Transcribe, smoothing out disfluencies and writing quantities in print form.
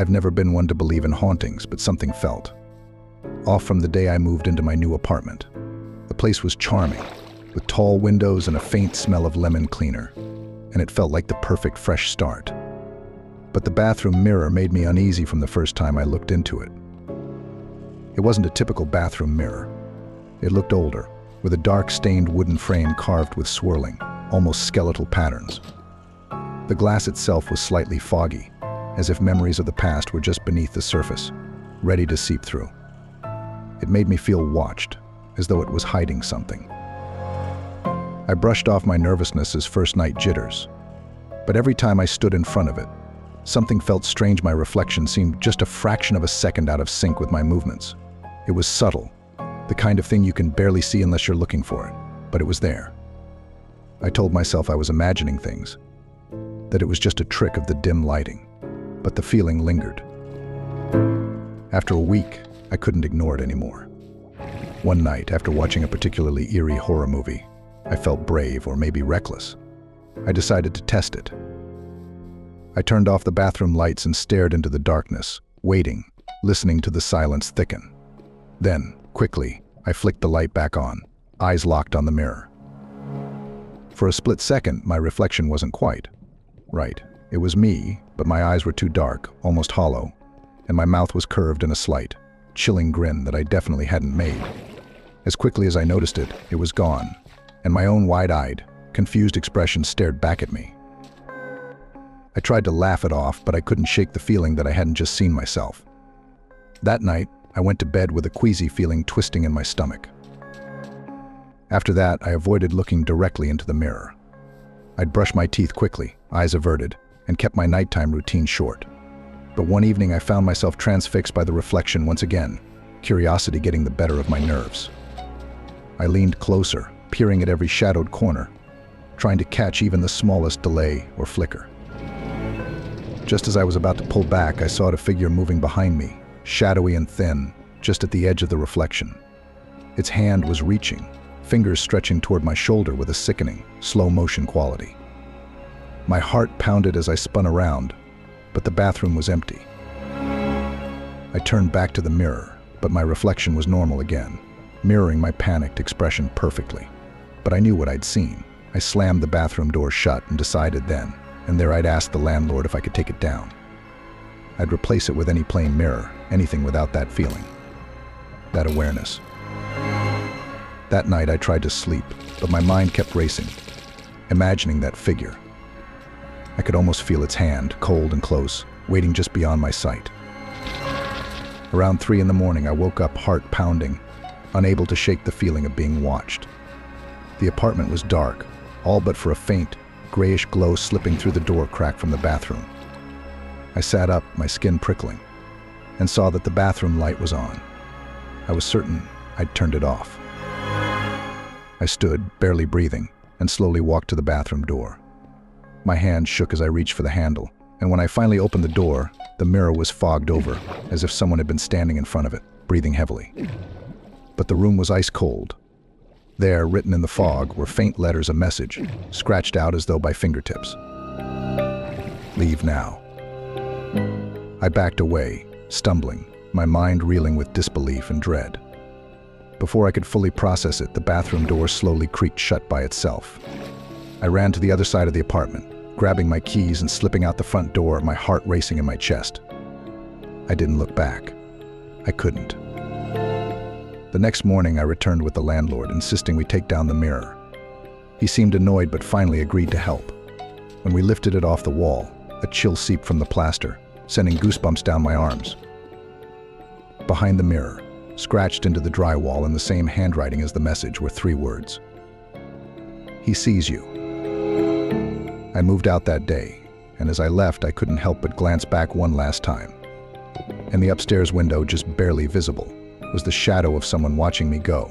I've never been one to believe in hauntings, but something felt off from the day I moved into my new apartment. The place was charming, with tall windows and a faint smell of lemon cleaner, and it felt like the perfect fresh start. But the bathroom mirror made me uneasy from the first time I looked into it. It wasn't a typical bathroom mirror. It looked older, with a dark stained wooden frame carved with swirling, almost skeletal patterns. The glass itself was slightly foggy, as if memories of the past were just beneath the surface, ready to seep through. It made me feel watched, as though it was hiding something. I brushed off my nervousness as first night jitters, but every time I stood in front of it, something felt strange. My reflection seemed just a fraction of a second out of sync with my movements. It was subtle, the kind of thing you can barely see unless you're looking for it, but it was there. I told myself I was imagining things, that it was just a trick of the dim lighting, but the feeling lingered. After a week, I couldn't ignore it anymore. One night, after watching a particularly eerie horror movie, I felt brave, or maybe reckless. I decided to test it. I turned off the bathroom lights and stared into the darkness, waiting, listening to the silence thicken. Then, quickly, I flicked the light back on, eyes locked on the mirror. For a split second, my reflection wasn't quite right. It was me, but my eyes were too dark, almost hollow, and my mouth was curved in a slight, chilling grin that I definitely hadn't made. As quickly as I noticed it, it was gone, and my own wide-eyed, confused expression stared back at me. I tried to laugh it off, but I couldn't shake the feeling that I hadn't just seen myself. That night, I went to bed with a queasy feeling twisting in my stomach. After that, I avoided looking directly into the mirror. I'd brush my teeth quickly, eyes averted, and kept my nighttime routine short. But one evening I found myself transfixed by the reflection once again, curiosity getting the better of my nerves. I leaned closer, peering at every shadowed corner, trying to catch even the smallest delay or flicker. Just as I was about to pull back, I saw a figure moving behind me, shadowy and thin, just at the edge of the reflection. Its hand was reaching, fingers stretching toward my shoulder with a sickening, slow-motion quality. My heart pounded as I spun around, but the bathroom was empty. I turned back to the mirror, but my reflection was normal again, mirroring my panicked expression perfectly. But I knew what I'd seen. I slammed the bathroom door shut and decided then and there I'd ask the landlord if I could take it down. I'd replace it with any plain mirror, anything without that feeling, that awareness. That night I tried to sleep, but my mind kept racing, imagining that figure. I could almost feel its hand, cold and close, waiting just beyond my sight. Around 3 in the morning, I woke up heart pounding, unable to shake the feeling of being watched. The apartment was dark, all but for a faint, grayish glow slipping through the door crack from the bathroom. I sat up, my skin prickling, and saw that the bathroom light was on. I was certain I'd turned it off. I stood, barely breathing, and slowly walked to the bathroom door. My hand shook as I reached for the handle, and when I finally opened the door, the mirror was fogged over, as if someone had been standing in front of it, breathing heavily. But the room was ice cold. There, written in the fog, were faint letters, a message, scratched out as though by fingertips. "Leave now." I backed away, stumbling, my mind reeling with disbelief and dread. Before I could fully process it, the bathroom door slowly creaked shut by itself. I ran to the other side of the apartment, grabbing my keys and slipping out the front door, my heart racing in my chest. I didn't look back. I couldn't. The next morning, I returned with the landlord, insisting we take down the mirror. He seemed annoyed, but finally agreed to help. When we lifted it off the wall, a chill seeped from the plaster, sending goosebumps down my arms. Behind the mirror, scratched into the drywall in the same handwriting as the message, were 3 words. "He sees you." I moved out that day, and as I left, I couldn't help but glance back one last time. In the upstairs window, just barely visible, was the shadow of someone watching me go.